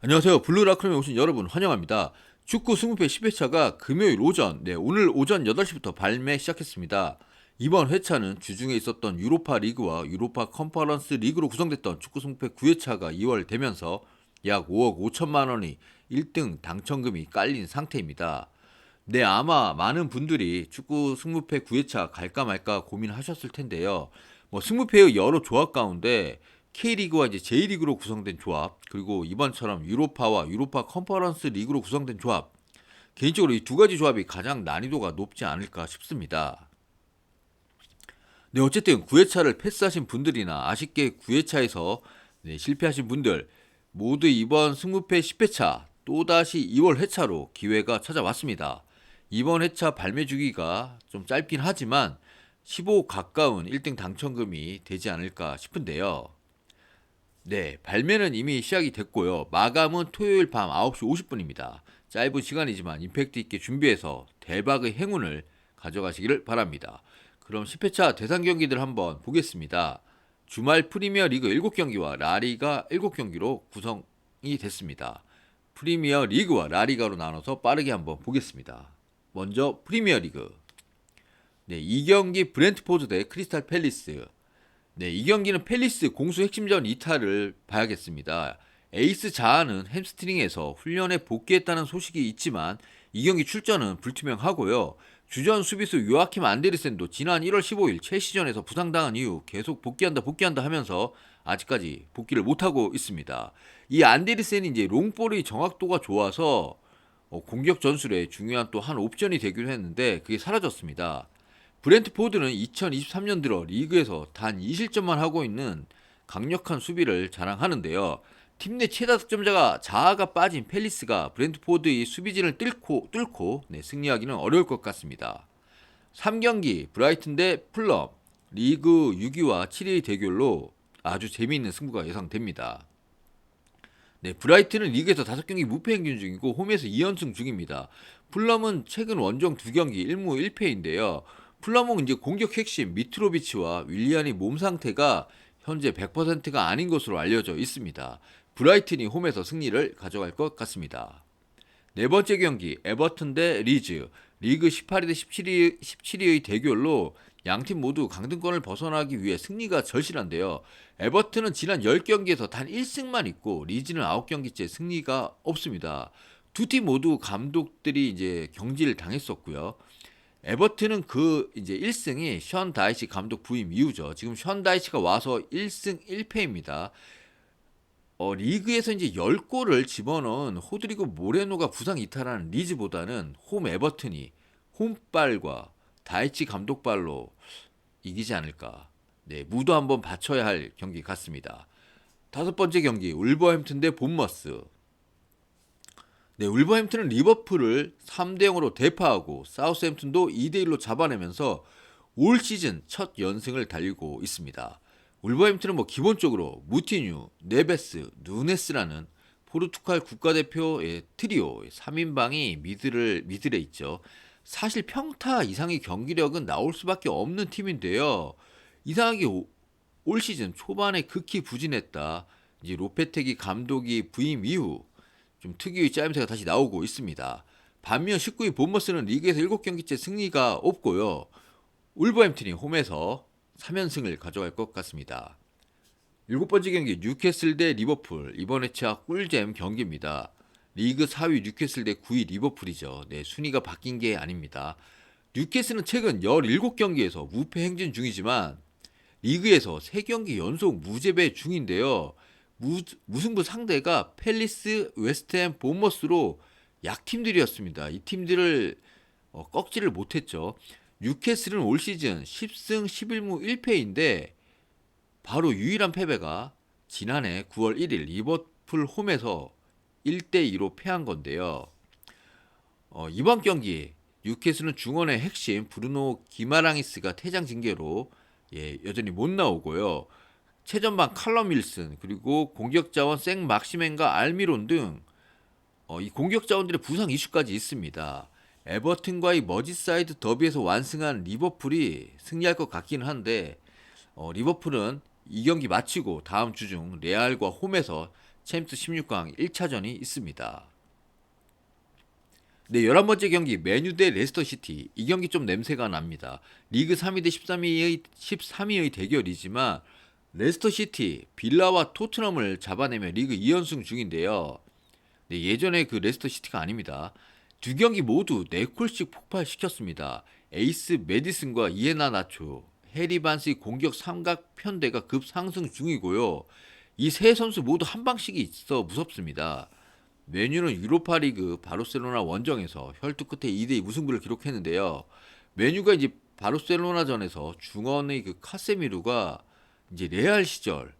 안녕하세요. 블루라크럼에 오신 여러분 환영합니다. 축구 승부패 10회차가 금요일 오전, 오늘 오전 8시부터 발매 시작했습니다. 이번 회차는 주중에 있었던 유로파 리그와 유로파 컨퍼런스 리그로 구성됐던 축구 승부패 9회차가 2월 되면서 약 5억 5천만 원이 1등 당첨금이 깔린 상태입니다. 아마 많은 분들이 축구 승무패 9회차 갈까 말까 고민하셨을 텐데요. 승무패의 여러 조합 가운데 K리그와 이제 J리그로 구성된 조합, 그리고 이번처럼 유로파와 유로파 컨퍼런스 리그로 구성된 조합, 개인적으로 이 두 가지 조합이 가장 난이도가 높지 않을까 싶습니다. 어쨌든 9회차를 패스하신 분들이나 아쉽게 9회차에서 실패하신 분들 모두 이번 승무패 10회차 또다시 2월 회차로 기회가 찾아왔습니다. 이번 회차 발매 주기가 좀 짧긴 하지만 15 가까운 1등 당첨금이 되지 않을까 싶은데요. 발매는 이미 시작이 됐고요. 마감은 토요일 밤 9시 50분입니다. 짧은 시간이지만 임팩트 있게 준비해서 대박의 행운을 가져가시기를 바랍니다. 그럼 10회차 대상 경기들 한번 보겠습니다. 주말 프리미어 리그 7경기와 라리가 7경기로 구성이 됐습니다. 프리미어 리그와 라리가로 나눠서 빠르게 한번 보겠습니다. 먼저 프리미어 리그. 이 경기 브렌트포드 대 크리스탈 팰리스. 이 경기는 팰리스 공수 핵심전 이탈을 봐야겠습니다. 에이스 자아는 햄스트링에서 훈련에 복귀했다는 소식이 있지만 이 경기 출전은 불투명하고요. 주전 수비수 요아킴 안데르센도 지난 1월 15일 첼시전에서 부상당한 이후 계속 복귀한다 하면서 아직까지 복귀를 못하고 있습니다. 이 안데르센이 이제 롱볼의 정확도가 좋아서 공격 전술에 중요한 또 한 옵션이 되기로 했는데 그게 사라졌습니다. 브렌트포드는 2023년 들어 리그에서 단 2실점만 하고 있는 강력한 수비를 자랑하는데요. 팀 내 최다 득점자가 자아가 빠진 팰리스가 브렌트포드의 수비진을 뚫고 승리하기는 어려울 것 같습니다. 3경기 브라이튼 대 풀럼, 리그 6위와 7위의 대결로 아주 재미있는 승부가 예상됩니다. 브라이튼은 리그에서 5경기 무패 행진 중이고 홈에서 2연승 중입니다. 풀럼은 최근 원정 2경기 1무 1패인데요. 풀럼은 이제 공격 핵심 미트로비치와 윌리안의 몸 상태가 현재 100%가 아닌 것으로 알려져 있습니다. 브라이튼이 홈에서 승리를 가져갈 것 같습니다. 네 번째 경기 에버튼 대 리즈, 리그 18위 대 17위의 대결로 양팀 모두 강등권을 벗어나기 위해 승리가 절실한데요. 에버튼은 지난 10경기에서 단 1승만 있고 리즈는 9경기째 승리가 없습니다. 두 팀 모두 감독들이 이제 경질을 당했었고요. 에버튼은 그 이제 1승이 션 다이시 감독 부임 이후죠. 지금 션 다이시가 와서 1승 1패입니다. 리그에서 이제 10골을 집어넣은 호드리고 모레노가 부상 이탈한 리즈보다는 홈 에버튼이 홈발과 다이치 감독발로 이기지 않을까. 무도 한번 받쳐야 할 경기 같습니다. 다섯 번째 경기 울버햄튼 대 본머스. 울버햄튼은 리버풀을 3대 0으로 대파하고 사우스햄튼도 2대 1로 잡아내면서 올 시즌 첫 연승을 달리고 있습니다. 울버햄튼은 기본적으로 무티뉴, 네베스, 누네스라는 포르투갈 국가대표의 트리오 3인방이 미들에 있죠. 사실 평타 이상의 경기력은 나올 수밖에 없는 팀인데요. 이상하게 올 시즌 초반에 극히 부진했다. 이제 로페테기 감독이 부임 이후 좀 특유의 짜임새가 다시 나오고 있습니다. 반면 19위 본머스는 리그에서 7경기째 승리가 없고요. 울버햄튼이 홈에서 3연승을 가져갈 것 같습니다. 일곱 번째 경기 뉴캐슬 대 리버풀, 이번 회차 꿀잼 경기입니다. 리그 4위 뉴캐슬 대 9위 리버풀이죠. 순위가 바뀐 게 아닙니다. 뉴캐슬은 최근 17경기에서 무패 행진 중이지만 리그에서 3경기 연속 무제배 중인데요. 무승부 상대가 팰리스, 웨스트햄, 본머스로 약팀들이었습니다. 이 팀들을 꺾지를 못했죠. 뉴캐슬은 올 시즌 10승 11무 1패인데 바로 유일한 패배가 지난해 9월 1일 리버풀 홈에서 1대2로 패한 건데요. 이번 경기 뉴캐슬은 중원의 핵심 브루노 기마랑이스가 퇴장 징계로 여전히 못 나오고요. 최전방 칼럼 윌슨 그리고 공격 자원 생 막시맨과 알미론 등 이 공격 자원들의 부상 이슈까지 있습니다. 에버튼과의 머지사이드 더비에서 완승한 리버풀이 승리할 것 같기는 한데 리버풀은 이 경기 마치고 다음 주 중 레알과 홈에서 챔스 16강 1차전이 있습니다. 네, 11번째 경기 맨유 대 레스터 시티. 이 경기 좀 냄새가 납니다. 리그 3위 대 13위의 대결이지만 레스터 시티, 빌라와 토트넘을 잡아내며 리그 2연승 중인데요. 네, 예전에 그 레스터 시티가 아닙니다. 두 경기 모두 4골씩 폭발시켰습니다. 에이스 메디슨과 이에나 나초, 해리 반스의 공격 삼각 편대가 급상승 중이고요. 이 세 선수 모두 한 방씩이 있어 무섭습니다. 메뉴는 유로파리그 바르셀로나 원정에서 혈투 끝에 2대2 무승부를 기록했는데요. 메뉴가 이제 바르셀로나전에서 중원의 그 카세미루가 이제 레알 시절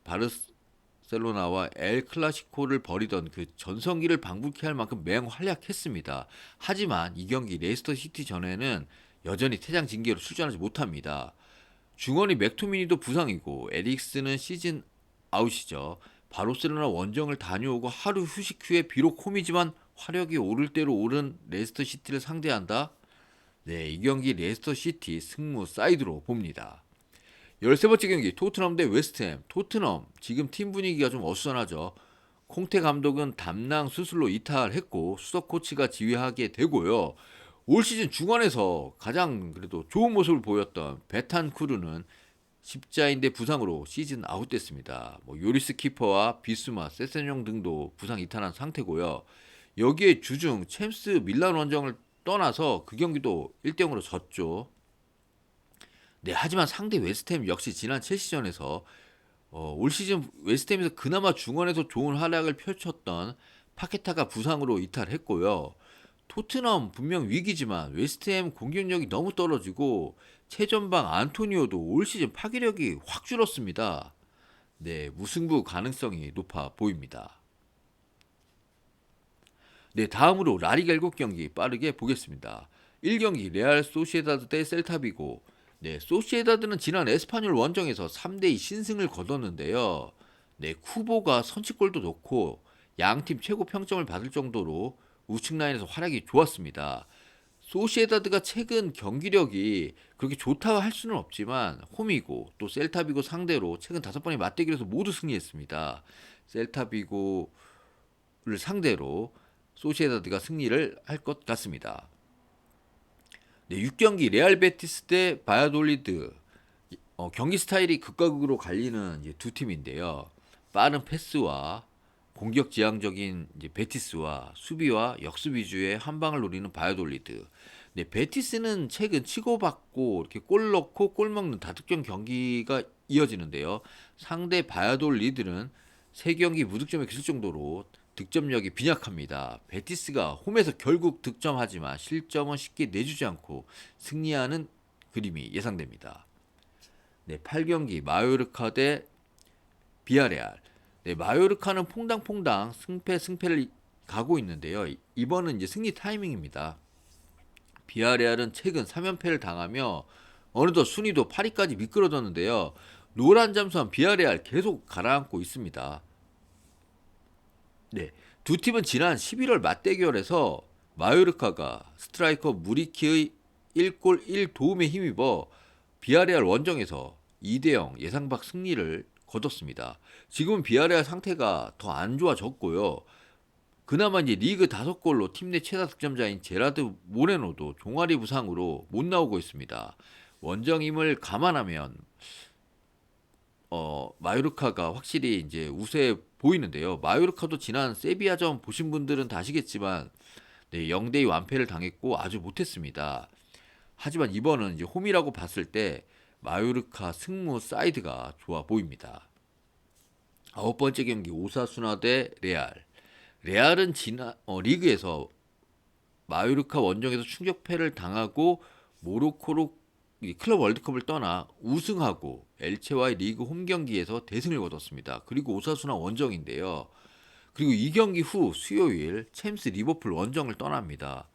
바르셀로나와 엘 클라시코를 벌이던 그 전성기를 방불케 할 만큼 맹활약했습니다. 하지만 이 경기 레스터 시티 전에는 여전히 퇴장 징계로 출전하지 못합니다. 중원이 맥토미니도 부상이고 에릭스는 시즌 아웃이죠. 바르셀로나 원정을 다녀오고 하루 휴식 후에 비록 홈이지만 화력이 오를 대로 오른 레스터 시티를 상대한다. 네, 이 경기 레스터 시티 승무 사이드로 봅니다. 13번째 경기 토트넘 대 웨스트햄. 토트넘 지금 팀 분위기가 좀 어수선하죠. 콩테 감독은 담낭 수술로 이탈했고 수석 코치가 지휘하게 되고요. 올 시즌 중원에서 가장 그래도 좋은 모습을 보였던 베탄쿠르는 십자인대 부상으로 시즌 아웃됐습니다. 요리스 키퍼와 비수마, 세세뇽 등도 부상 이탈한 상태고요. 여기에 주중 챔스 밀란 원정을 떠나서 그 경기도 1대0으로 졌죠. 네, 하지만 상대 웨스트햄 역시 지난 첼시전에서 올 시즌 웨스트햄에서 그나마 중원에서 좋은 활약을 펼쳤던 파케타가 부상으로 이탈했고요. 토트넘 분명 위기지만 웨스트햄 공격력이 너무 떨어지고 최전방 안토니오도 올 시즌 파괴력이 확 줄었습니다. 네, 무승부 가능성이 높아 보입니다. 네, 다음으로 라리가 7경기 빠르게 보겠습니다. 1경기 레알 소시에다드 대 셀타비고. 네, 소시에다드는 지난 에스파뇰 원정에서 3대2 신승을 거뒀는데요. 네, 쿠보가 선취골도 넣고 양팀 최고 평점을 받을 정도로 우측 라인에서 활약이 좋았습니다. 소시에다드가 최근 경기력이 그렇게 좋다고 할 수는 없지만 홈이고 또 셀타비고 상대로 최근 5번의 맞대결에서 모두 승리했습니다. 셀타비고를 상대로 소시에다드가 승리를 할 것 같습니다. 네, 6경기 레알 베티스 대 바야돌리드. 경기 스타일이 극과 극으로 갈리는 이제 두 팀인데요. 빠른 패스와 공격 지향적인 이제 베티스와 수비와 역습 위주의 한 방을 노리는 바야돌리드. 네, 베티스는 최근 치고받고 이렇게 골 넣고 골 먹는 다득점 경기가 이어지는데요. 상대 바야돌리드는 3경기 무득점에 그칠 정도로 득점력이 빈약합니다. 베티스가 홈에서 결국 득점하지만 실점은 쉽게 내주지 않고 승리하는 그림이 예상됩니다. 네, 8경기 마요르카 대 비아레알. 네, 마요르카는 퐁당퐁당 승패를 가고 있는데요. 이번은 이제 승리 타이밍입니다. 비아레알은 최근 3연패를 당하며 어느덧 순위도 8위까지 미끄러졌는데요. 노란 잠수함 비아레알 계속 가라앉고 있습니다. 네, 두 팀은 지난 11월 맞대결에서 마요르카가 스트라이커 무리키의 1골 1도움에 힘입어 비아레알 원정에서 2대0 예상 밖 승리를 거뒀습니다. 지금은 비아레알 상태가 더 안 좋아졌고요. 그나마 이제 리그 5골로 팀 내 최다 득점자인 제라드 모레노도 종아리 부상으로 못 나오고 있습니다. 원정임을 감안하면 마요르카가 확실히 이제 우세해 보이는데요. 마요르카도 지난 세비야전 보신 분들은 다 아시겠지만 네, 0대2 완패를 당했고 아주 못했습니다. 하지만 이번은 이제 홈이라고 봤을 때 마요르카 승무 사이드가 좋아 보입니다. 9번째 경기 오사수나 대 레알. 레알은 지난 리그에서 마요르카 원정에서 충격패를 당하고 모로코로 클럽 월드컵을 떠나 우승하고 엘체와의 리그 홈 경기에서 대승을 거뒀습니다. 그리고 오사수나 원정인데요. 그리고 이 경기 후 수요일 챔스 리버풀 원정을 떠납니다.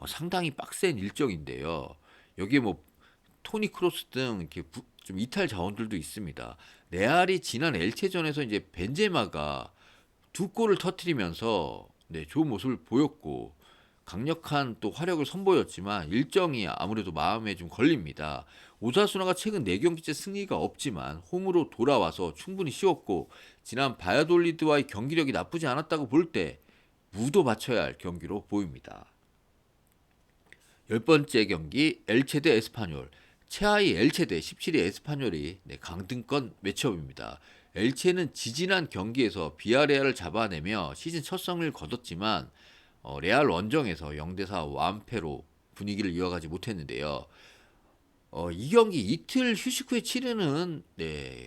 상당히 빡센 일정인데요. 여기에 토니 크로스 등 이렇게 좀 이탈 자원들도 있습니다. 레알이 지난 엘체전에서 이제 벤제마가 2골을 터뜨리면서 네, 좋은 모습을 보였고 강력한 또 화력을 선보였지만 일정이 아무래도 마음에 좀 걸립니다. 오사수나가 최근 4경기째 승리가 없지만 홈으로 돌아와서 충분히 쉬웠고 지난 바야돌리드와의 경기력이 나쁘지 않았다고 볼 때 무도 맞춰야 할 경기로 보입니다. 10번째 경기 엘체 대 에스파뇰. 최하위 엘체 대 17위 에스파뇰이 강등권 매치업입니다. 엘체는 지지난 경기에서 비아레알을 잡아내며 시즌 첫 승을 거뒀지만 레알 원정에서 0대4 완패로 분위기를 이어가지 못했는데요. 이 경기 이틀 휴식 후에 치르는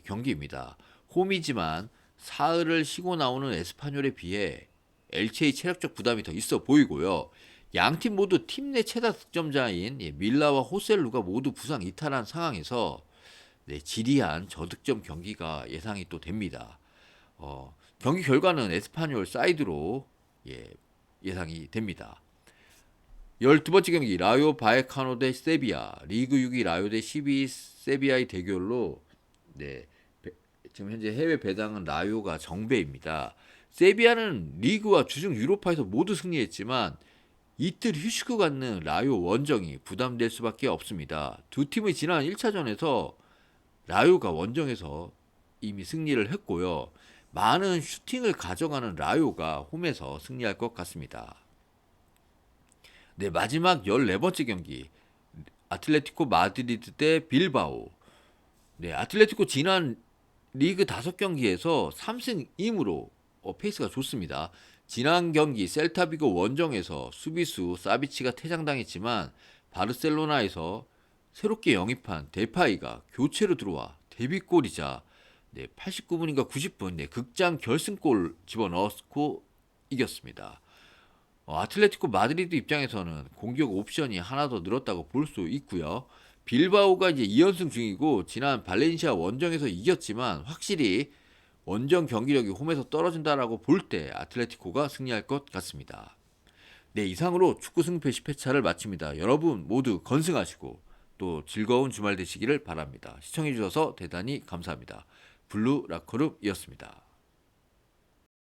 경기입니다. 홈이지만 사흘을 쉬고 나오는 에스파뇰에 비해 엘체의 체력적 부담이 더 있어 보이고요. 양팀 모두 팀 내 최다 득점자인 밀라와 호셀루가 모두 부상 이탈한 상황에서 지리한 저득점 경기가 예상이 또 됩니다. 경기 결과는 에스파뇰 사이드로 예상이 됩니다. 12번째 경기 라요 바에카노 대 세비야. 리그 6위 라요 대 12위 세비야의 대결로 지금 현재 해외 배당은 라요가 정배입니다. 세비야는 리그와 주중 유로파에서 모두 승리했지만 이틀 휴식 후 갖는 라요 원정이 부담될 수밖에 없습니다. 두 팀의 지난 1차전에서 라요가 원정에서 이미 승리를 했고요. 많은 슈팅을 가져가는 라요가 홈에서 승리할 것 같습니다. 마지막 14번째 경기 아틀레티코 마드리드 대 빌바오. 아틀레티코 지난 리그 5경기에서 3승 2무로 페이스가 좋습니다. 지난 경기 셀타비고 원정에서 수비수 사비치가 퇴장당했지만 바르셀로나에서 새롭게 영입한 데파이가 교체로 들어와 데뷔골이자 89분인가 90분 극장 결승골 집어넣었고 이겼습니다. 아틀레티코 마드리드 입장에서는 공격 옵션이 하나 더 늘었다고 볼 수 있고요. 빌바오가 이제 2연승 중이고 지난 발렌시아 원정에서 이겼지만 확실히 원정 경기력이 홈에서 떨어진다라고 볼 때 아틀레티코가 승리할 것 같습니다. 이상으로 축구 승패 10회차를 마칩니다. 여러분 모두 건승하시고 또 즐거운 주말 되시기를 바랍니다. 시청해주셔서 대단히 감사합니다. 블루 라커룸이었습니다.